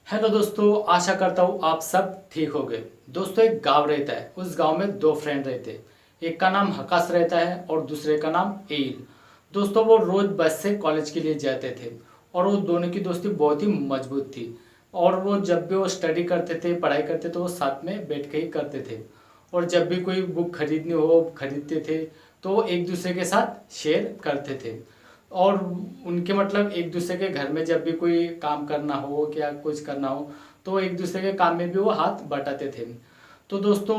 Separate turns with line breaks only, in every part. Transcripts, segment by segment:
Hello दोस्तों, आशा करता हूँ आप सब ठीक हो गए। दोस्तों, एक गांव रहता है। उस गांव में दो फ्रेंड रहते हैं। एक का नाम हकास रहता है और दूसरे का नाम एल। दोस्तों, वो रोज बस से कॉलेज के लिए जाते थे और वो दोनों की दोस्ती बहुत ही मजबूत थी। और वो जब भी वो स्टडी करते थे, पढ़ाई करते थे, वो साथ में बैठ के ही करते थे। और जब भी कोई बुक खरीदनी हो खरीदते थे तो वो एक दूसरे के साथ शेयर करते थे। और उनके मतलब एक दूसरे के घर में जब भी कोई काम करना हो या कुछ करना हो तो एक दूसरे के काम में भी वो हाथ बटाते थे। तो दोस्तों,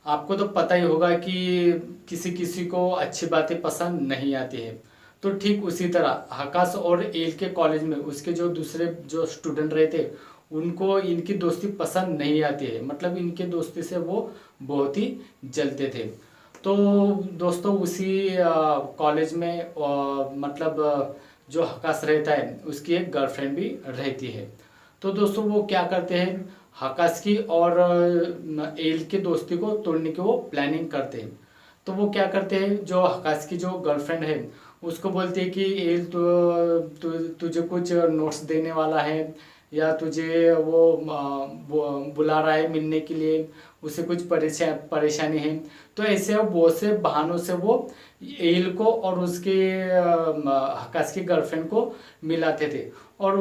आपको तो पता ही होगा कि किसी किसी को अच्छी बातें पसंद नहीं आती है। तो ठीक उसी तरह आकाश और एल के कॉलेज में उसके जो दूसरे जो स्टूडेंट रहते उनको इनकी दोस्ती पसंद नहीं आती है। मतलब इनके दोस्ती से वो बहुत ही जलते थे। तो दोस्तों, उसी कॉलेज में मतलब जो हकास रहता है उसकी एक गर्लफ्रेंड भी रहती है। तो दोस्तों, वो क्या करते हैं, हकास की और एल की दोस्ती को तोड़ने की वो प्लानिंग करते हैं। तो वो क्या करते हैं, जो हकास की जो गर्लफ्रेंड है उसको बोलते हैं कि एल तुझे कुछ नोट्स देने वाला है या तुझे वो बुला रहा है मिलने के लिए, उसे कुछ परेशानी है। तो ऐसे वो बहुत से बहानों से वो एल को और उसके हकास की गर्लफ्रेंड को मिलाते थे। और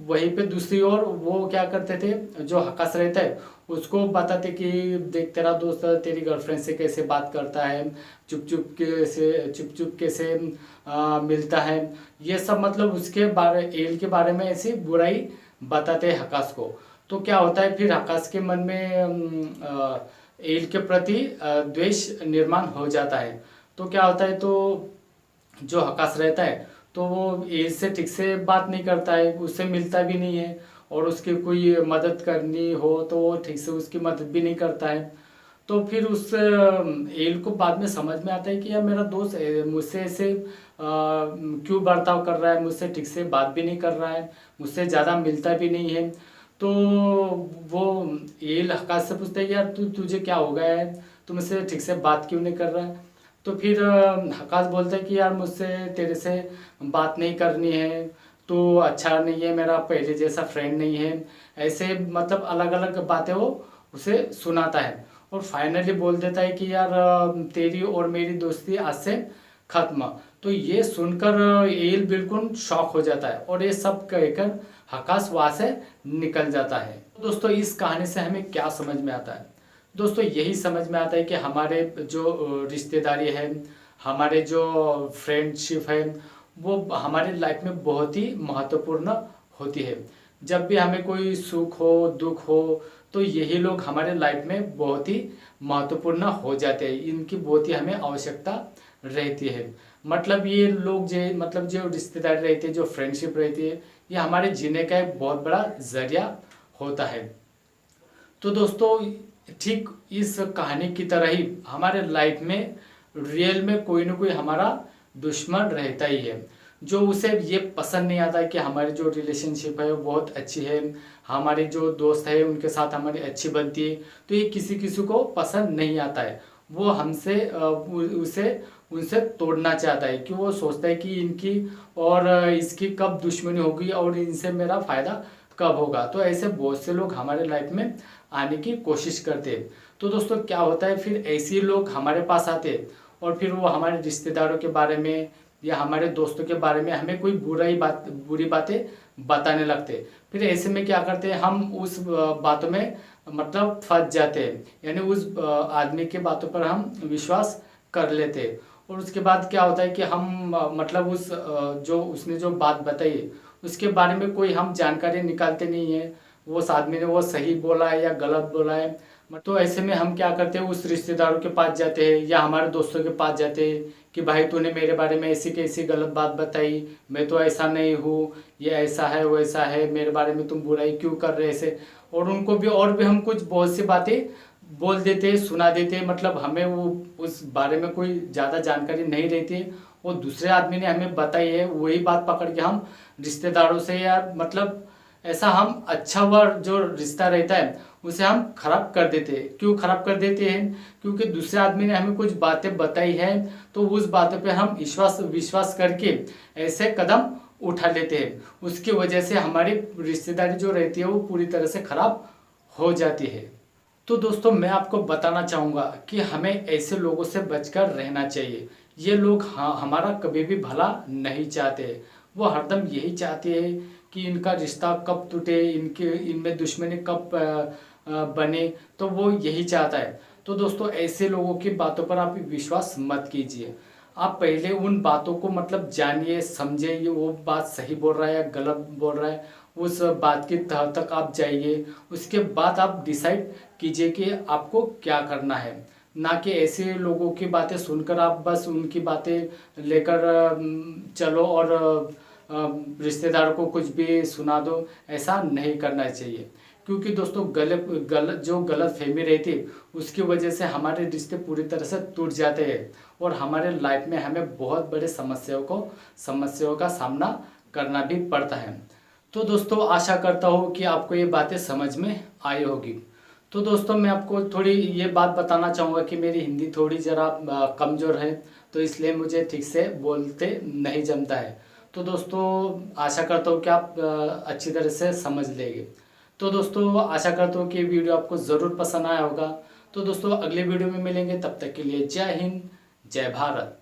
वहीं पे दूसरी ओर वो क्या करते थे, जो हकास रहता है उसको बताते कि देख, तेरा दोस्त तेरी गर्लफ्रेंड से कैसे बात करता है, चुप चुप कैसे मिलता है। ये सब मतलब उसके बारे एल के बारे में ऐसी बुराई बताते हैं हकास को। तो क्या होता है, फिर हकास के मन में एल के प्रति द्वेष निर्माण हो जाता है। तो क्या होता है, तो जो हकास रहता है तो वो एल से ठीक से बात नहीं करता है, उससे मिलता भी नहीं है। और उसकी कोई मदद करनी हो तो वो ठीक से उसकी मदद भी नहीं करता है। तो फिर उस एल को बाद में समझ में आता है कि यार, मेरा दोस्त मुझसे ऐसे क्यों बर्ताव कर रहा है, मुझसे ठीक से बात भी नहीं कर रहा है, मुझसे ज़्यादा मिलता भी नहीं है। तो वो एल हकास से पूछता है कि यार, तुझे क्या हो गया है, तू मुझसे ठीक से बात क्यों नहीं कर रहा है। तो फिर हकास बोलता है कि यार, मुझसे तेरे से बात नहीं करनी है, तो अच्छा नहीं है, मेरा पहले जैसा फ्रेंड नहीं है। ऐसे मतलब अलग अलग बातें वो उसे सुनाता है। और फाइनली बोल देता है कि यार, तेरी और मेरी दोस्ती आज से खत्म। तो ये सुनकर एल बिल्कुल शॉक हो जाता है और ये सब कहकर हकास वहाँ से निकल जाता है। दोस्तों, इस कहानी से हमें क्या समझ में आता है? दोस्तों, यही समझ में आता है कि हमारे जो रिश्तेदारी है, हमारे जो फ्रेंडशिप है, वो हमारे लाइफ में बहुत ही महत्वपूर्ण होती है। जब भी हमें कोई सुख हो दुख हो तो यही लोग हमारे लाइफ में बहुत ही महत्वपूर्ण हो जाते हैं। इनकी बहुत ही हमें आवश्यकता रहती है। मतलब ये लोग जो रिश्तेदारी रहती है, जो फ्रेंडशिप रहती है, ये हमारे जीने का एक बहुत बड़ा जरिया होता है। तो दोस्तों, ठीक इस कहानी की तरह ही हमारे लाइफ में रियल में कोई ना कोई हमारा दुश्मन रहता ही है, जो उसे ये पसंद नहीं आता कि हमारी जो रिलेशनशिप है वो बहुत अच्छी है, हमारे जो दोस्त है उनके साथ हमारी अच्छी बनती है। तो ये किसी किसी को पसंद नहीं आता है। वो हमसे उसे उनसे तोड़ना चाहता है, कि वो सोचता है कि इनकी और इसकी कब दुश्मनी होगी और इनसे मेरा फ़ायदा कब होगा। तो ऐसे बहुत से लोग हमारे लाइफ में आने की कोशिश करते हैं। तो दोस्तों, क्या होता है, फिर ऐसे लोग हमारे पास आते हैं और फिर वो हमारे रिश्तेदारों के बारे में या हमारे दोस्तों के बारे में हमें कोई बुरी बातें बताने लगते। फिर ऐसे में क्या करते हैं, हम उस बातों में मतलब फंस जाते हैं, यानी उस आदमी के बातों पर हम विश्वास कर लेते हैं। और उसके बाद क्या होता है कि हम मतलब उस जो उसने जो बात बताई उसके बारे में कोई हम जानकारी निकालते नहीं है, वो उस आदमी ने वो सही बोला है या गलत बोला है। तो ऐसे में हम क्या करते हैं, उस रिश्तेदारों के पास जाते हैं या हमारे दोस्तों के पास जाते हैं कि भाई, तूने मेरे बारे में ऐसी कैसी गलत बात बताई, मैं तो ऐसा नहीं हूँ, ये ऐसा है वैसा है, मेरे बारे में तुम बुराई क्यों कर रहे ऐसे। और उनको भी और भी हम कुछ बहुत सी बातें बोल देते, सुना देते। मतलब हमें वो उस बारे में कोई ज़्यादा जानकारी नहीं रहती है, वो दूसरे आदमी ने हमें बताई है, वही बात पकड़ के हम रिश्तेदारों से या मतलब ऐसा हम अच्छा हुआ जो रिश्ता रहता है उसे हम खराब कर देते हैं। क्यों खराब कर देते हैं? क्योंकि दूसरे आदमी ने हमें कुछ बातें बताई है, तो उस बातों पे हम विश्वास करके ऐसे कदम उठा लेते हैं, उसकी वजह से हमारी रिश्तेदारी जो रहती है वो पूरी तरह से खराब हो जाती है। तो दोस्तों मैं आपको बताना चाहूँगा कि हमें ऐसे लोगों से बचकर रहना चाहिए। ये लोग हमारा कभी भी भला नहीं चाहते। वो हरदम यही चाहते हैं कि इनका रिश्ता कब टूटे, इनमें दुश्मनी कब बने, तो वो यही चाहता है। तो दोस्तों ऐसे लोगों की बातों पर आप विश्वास मत कीजिए। आप पहले उन बातों को मतलब जानिए, समझिए ये वो बात सही बोल रहा है या गलत बोल रहा है, उस बात की तह तक आप जाइए। उसके बाद आप डिसाइड कीजिए कि आपको क्या करना है, ना कि ऐसे लोगों की बातें सुनकर आप बस उनकी बातें लेकर चलो और रिश्तेदार को कुछ भी सुना दो। ऐसा नहीं करना चाहिए, क्योंकि दोस्तों गलत फहमी रहती है उसकी वजह से हमारे रिश्ते पूरी तरह से टूट जाते हैं और हमारे लाइफ में हमें बहुत बड़े समस्याओं का सामना करना भी पड़ता है। तो दोस्तों आशा करता हूँ कि आपको ये बातें समझ में आई होगी। तो दोस्तों मैं आपको थोड़ी ये बात बताना चाहूँगा कि मेरी हिंदी थोड़ी ज़रा कमज़ोर है, तो इसलिए मुझे ठीक से बोलते नहीं जमता है। तो दोस्तों आशा करता हूँ कि आप अच्छी तरह से समझ लेंगे। तो दोस्तों आशा करता हूँ कि ये वीडियो आपको ज़रूर पसंद आया होगा। तो दोस्तों अगले वीडियो में मिलेंगे, तब तक के लिए जय हिंद, जय भारत।